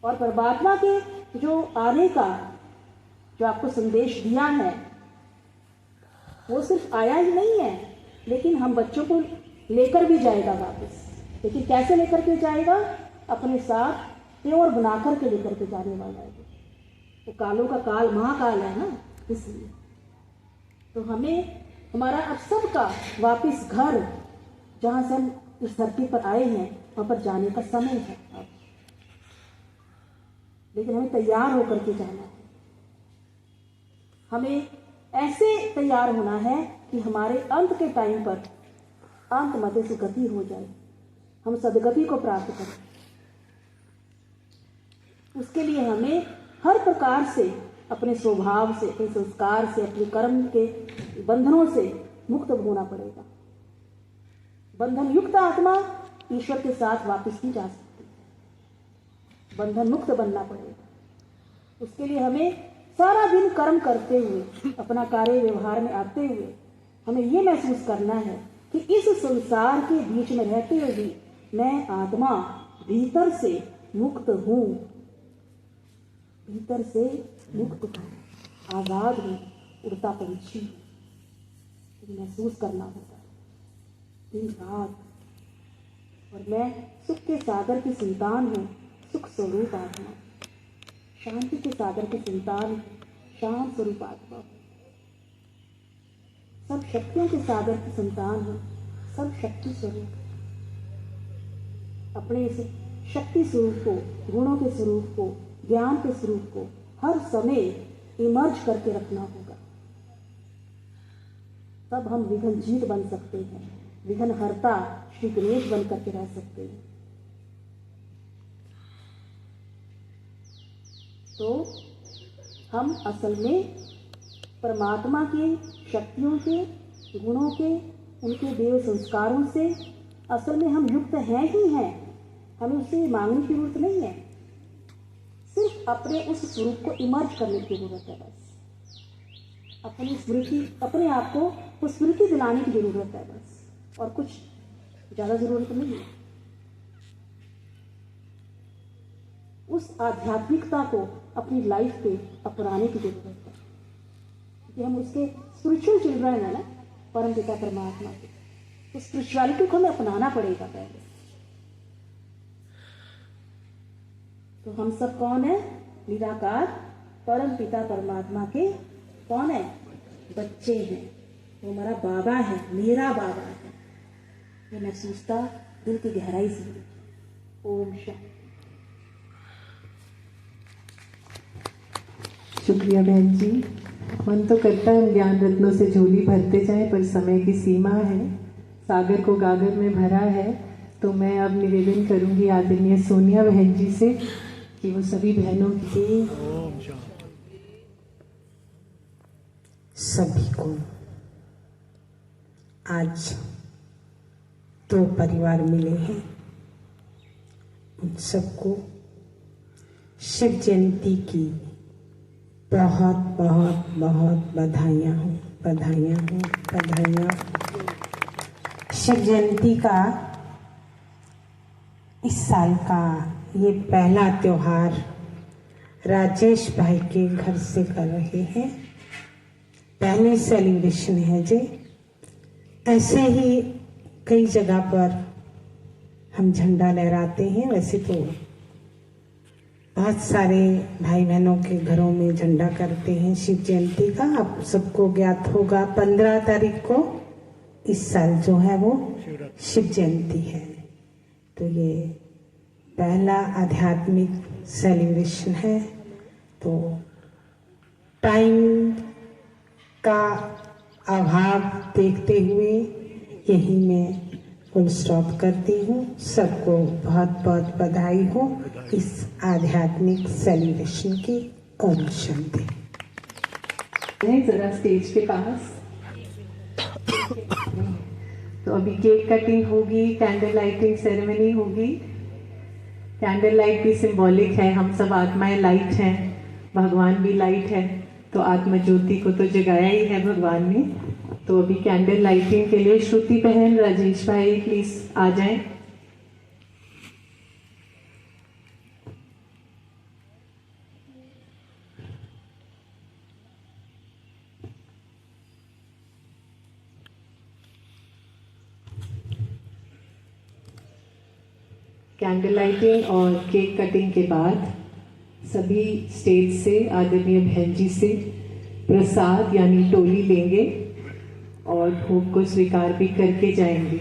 और परमात्मा के जो आने का जो आपको संदेश दिया है वो सिर्फ आया ही नहीं है, लेकिन हम बच्चों को लेकर भी जाएगा वापस। लेकिन कैसे लेकर के जाएगा? अपने साथ प्योर बनाकर के लेकर के जाने वाला है। तो कालों का काल महाकाल है ना, इसलिए तो हमें हमारा अब सबका वापस घर, जहाँ से हम इस धरती पर आए हैं, वहाँ पर जाने का समय है अब। लेकिन हमें तैयार होकर के जाना है। हमें ऐसे तैयार होना है कि हमारे अंत के टाइम पर अंत मध्य से गति हो जाए, हम सदगति को प्राप्त करें। उसके लिए हमें हर प्रकार से अपने स्वभाव से, अपने संस्कार से, अपने कर्म के बंधनों से मुक्त होना पड़ेगा। बंधन युक्त आत्मा ईश्वर के साथ वापस नहीं जा सकती, बंधन मुक्त बनना पड़ेगा। उसके लिए हमें सारा दिन कर्म करते हुए, अपना कार्य व्यवहार में आते हुए, हमें ये महसूस करना है कि इस संसार के बीच में रहते हुए भी मैं आत्मा भीतर से मुक्त हूँ, भीतर से मुक्त हूँ, आजाद हूँ, उड़ता पंछी महसूस करना होगा दिन रात। और मैं सुख के सागर की संतान हूँ, सुख स्वरूप आत्मा, शांति के सागर की संतान, शांत स्वरूप आत्मा, सब शक्तियों के सागर की संतान हूँ, सब शक्ति स्वरूप। अपने इस शक्ति स्वरूप को, गुणों के स्वरूप को, ज्ञान के स्वरूप को हर समय इमर्ज करके रखना होगा। तब हम विघ्न जीत बन सकते हैं, विघ्न हरता श्री गणेश बन करके रह सकते हैं। तो हम असल में परमात्मा के शक्तियों के, गुणों के, उनके देव संस्कारों से असल में हम युक्त हैं ही हैं। हमें उससे मांगने की जरूरत नहीं है, सिर्फ अपने उस स्वरूप को इमर्ज करने की जरूरत है। बस अपनी स्मृति, अपने आप को वो स्मृति दिलाने की जरूरत है बस, और कुछ ज्यादा जरूरत नहीं है। उस आध्यात्मिकता को अपनी लाइफ पे अपनाने की जरूरत है, क्योंकि हम उसके स्पिरिचुअल चिल्ड्रन है ना, परम पिता परमात्मा के। तो स्पिरिचुअलिटी को हमें अपनाना पड़ेगा पहले। तो हम सब कौन है? निराकार परम पिता परमात्मा के कौन है? बच्चे हैं। वो हमारा बाबा है, मेरा बाबा है। ये महसूसता दिल की गहराई से। ओम शांति। शुक्रिया बहन जी। मन तो करता है ज्ञान रत्नों से झोली भरते जाए, पर समय की सीमा है, सागर को गागर में भरा है। तो मैं अब निवेदन करूंगी आदरणीय सोनिया बहन जी से कि वो सभी बहनों की सभी को आज 2 परिवार मिले हैं, उन सबको शिव जयंती की बहुत बहुत बहुत बधाइयाँ हो, बधाइयाँ हो, बधाइयाँ। शिव जयंती का इस साल का ये पहला त्योहार राजेश भाई के घर से कर रहे हैं, पहले सेलिब्रेशन है जी। ऐसे ही कई जगह पर हम झंडा लहराते हैं। वैसे तो बहुत सारे भाई बहनों के घरों में झंडा करते हैं शिव जयंती का। आप सबको ज्ञात होगा 15 तारीख को इस साल जो है वो शिव जयंती है। तो ये पहला आध्यात्मिक सेलिब्रेशन है। तो टाइम का अभाव देखते हुए यही मैं फुल स्टॉप करती हूँ। सबको बहुत बहुत बधाई हो इस आध्यात्मिक सेलिब्रेशन की। ओम शांति। जरा स्टेज के पास। तो अभी केक कटिंग होगी, कैंडल लाइटिंग सेरेमनी होगी। कैंडल लाइट भी सिंबॉलिक है, हम सब आत्माएं लाइट हैं, भगवान भी लाइट है। तो आत्म ज्योति को तो जगाया ही है भगवान ने। तो अभी कैंडल लाइटिंग के लिए श्रुति बहन, राजेश भाई प्लीज आ जाएं। कैंडल लाइटिंग और केक कटिंग के बाद सभी स्टेज से आदरणीय बहन जी से प्रसाद यानी टोली लेंगे और भोग को स्वीकार भी करके जाएंगे।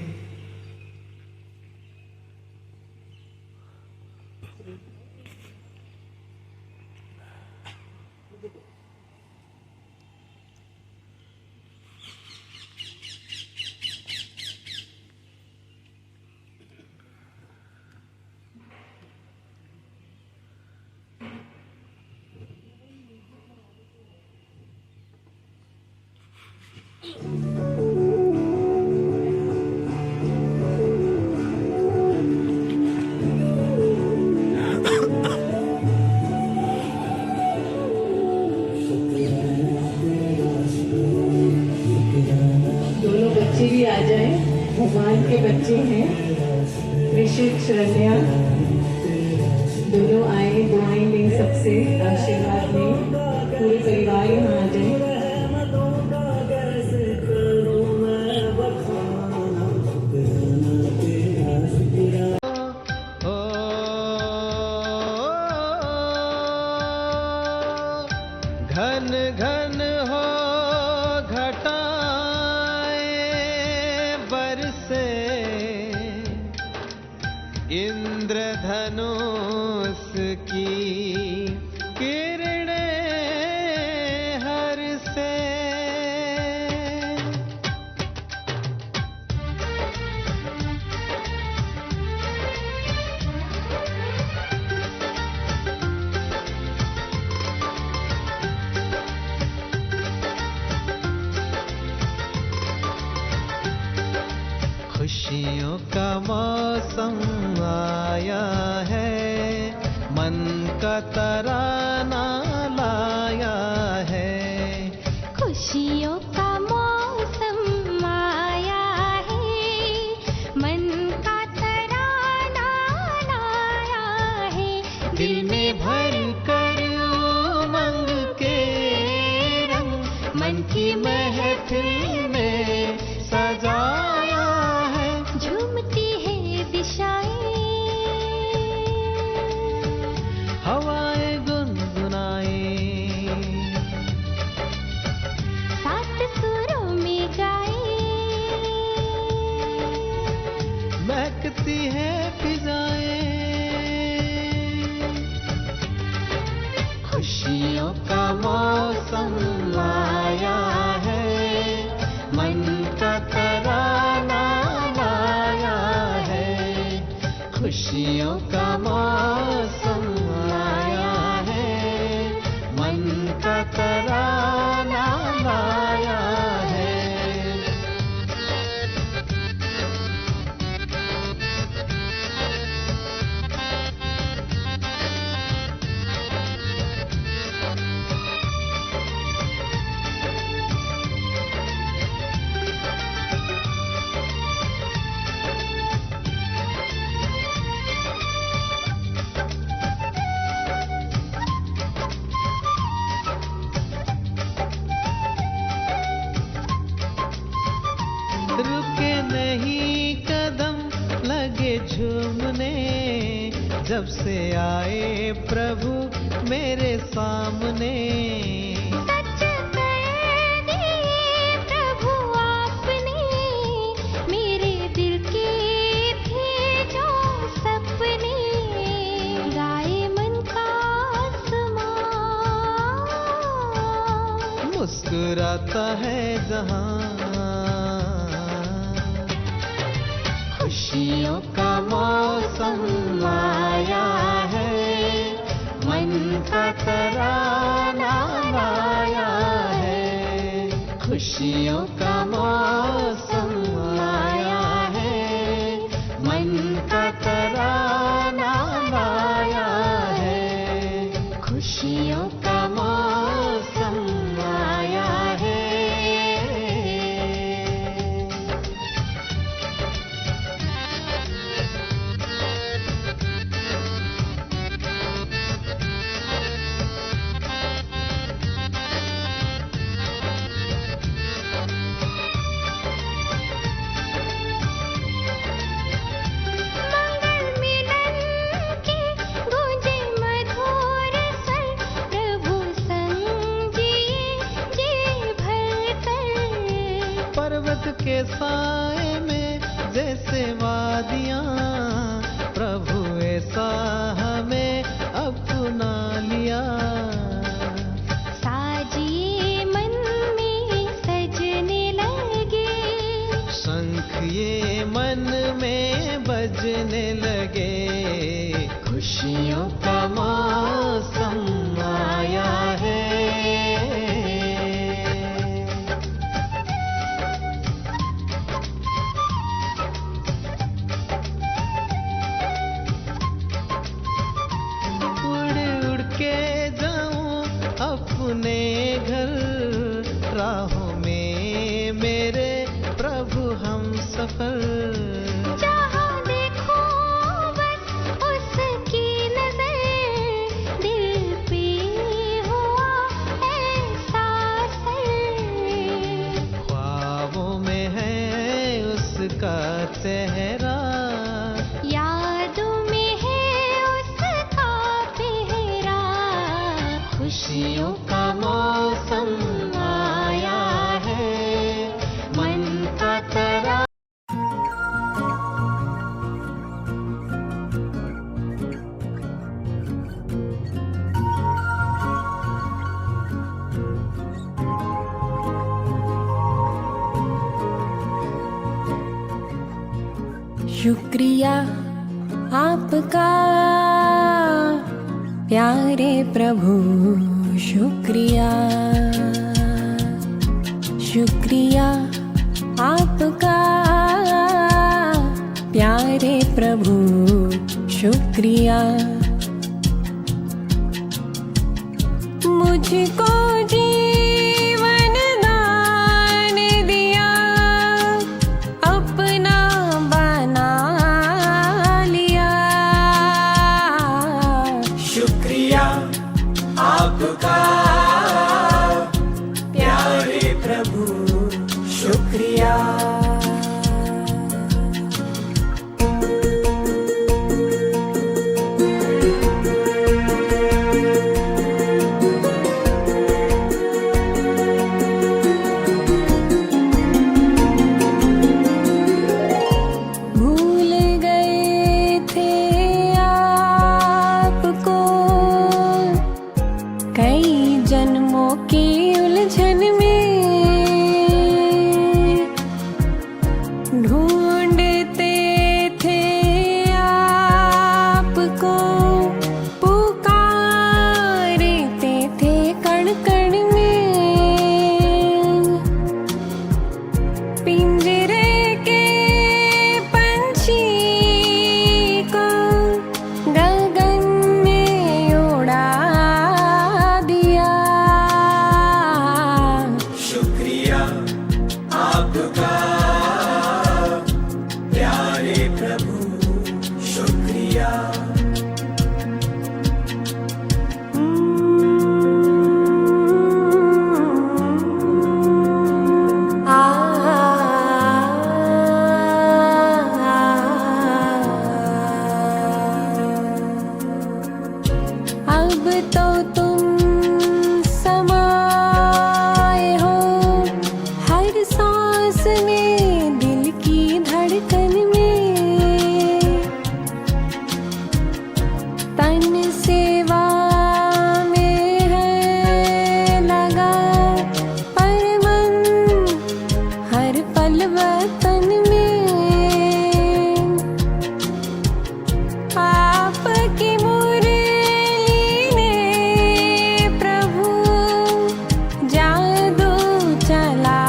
दोनों बच्चे भी आ जाएं, भगवान के बच्चे हैं। ऋषिक, शरण्या दोनों आए, दुआएं लें सबसे, आशीर्वाद लें। पूरे परिवार यहाँ आ जाए। घन घन हो घटाएं बरसे, इंद्रधनुष की किरणें हर से। खुशियों का मौसम आया है, मन का तराना लाया है। खुशियों का मौसम आया है, मन का तराना लाया है। दिल में भर कर उमंग के रंग, मन की महफिल में सजाया है। झूमती है दिशाएं, हवाएं गुनगुनाए, सात सुरों में गाए। महकती है फिजाएं। खुशियों का मौसम आया है, मन का तराना लाया है। खुशियों का मौसम आया है, मन का तराना लाया है। रुके नहीं कदम लगे झूमने, जब से आए प्रभु मेरे सामने। सच कर दिए प्रभु आपने, मेरे दिल के थे जो सपने। गाए मन का आसमां, मुस्कुराता है जहां। खुशियों का मौसम आया है, मन का तराना लाया है। खुशियों का मौसम आया है, मन का तराना लाया है। खुशियों का मौसम चाँद के साए में जैसे वादियाँ, प्रभु ऐसा हमें अपना लिया। साजिए मन में सजने लगे, शंख ये मन में बजने लगे, खुशियों का मौसम आया है। उड़ उड़ के जाऊं अपने घर, राहों में मेरे प्रभु हम सफर। जहाँ देखो बस उसकी नजर, दिल पे हुआ ऐसा असर। ख्वाबों में है उसका चेहरा, यादों में है उसका पहरा, खुशियों का मौसम आया है, मन का तरा। शुक्रिया आपका प्यारे प्रभु, शुक्रिया। शुक्रिया आपका प्यारे प्रभु, शुक्रिया। मुझको जीवन दान दिया, अपना बना लिया। शुक्रिया आपका प्यारे प्रभु, शुक्रिया। भूल गए थे आपको कई जन्मों की उलझन में, ढूंढते थे आपको, पुकारते थे कण कण में। पिंजरे के पंछी को गगन में उड़ा दिया। शुक्रिया आपका प्यारे प्रभु, शुक्रिया। अब तो तुम समाए हो हर सांस में, दिल की धड़कन में। तन सेवा में है लगा, पर मन हर पल वतन में। आपकी मुरली ने प्रभु जादू चला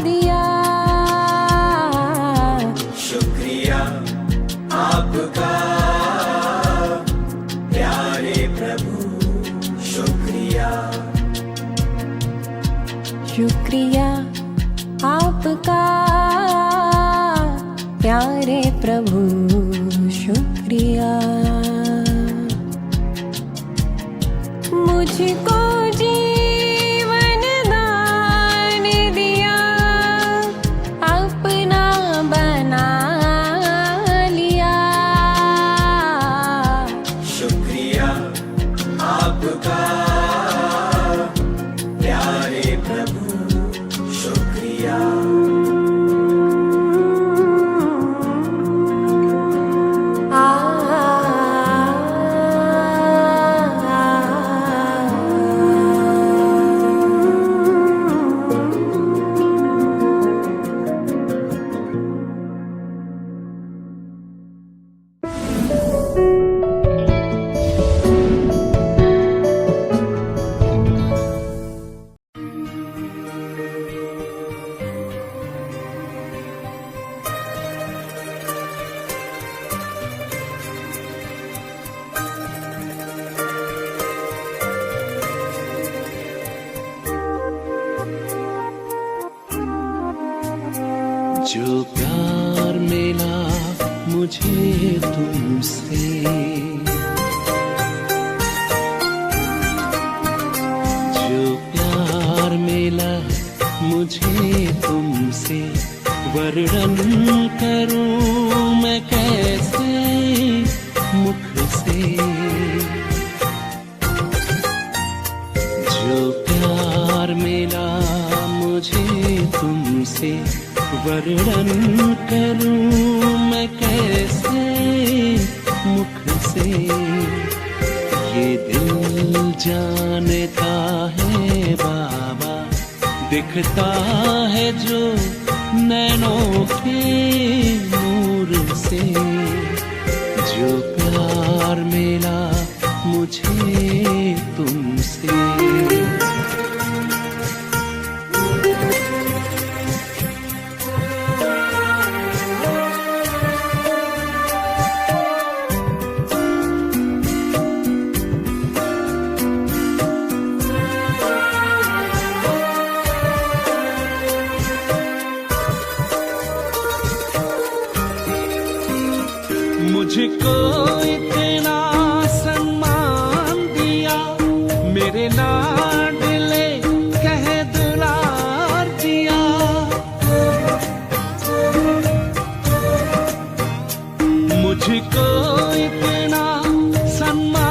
दिया। शुक्रिया आपका प्यारे प्रभु, शुक्रिया। शुक्रिया आपका प्यारे प्रभु, शुक्रिया। मुझको जीवन दान दिया, अपना बना लिया। शुक्रिया आपका प्यारे प्रभु, शुक्रिया। जो प्यार मिला मुझे तुमसे, जो प्यार मिला मुझे तुमसे, वर्णन करूं मैं कैसे मुख से। जो प्यार मिला मुझे तुमसे, वर्णन करूं मैं कैसे मुख से। ये दिल जानता है बाबा, दिखता है जो नैनों के नूर से। जो प्यार मिला मुझे तुमसे, मुझको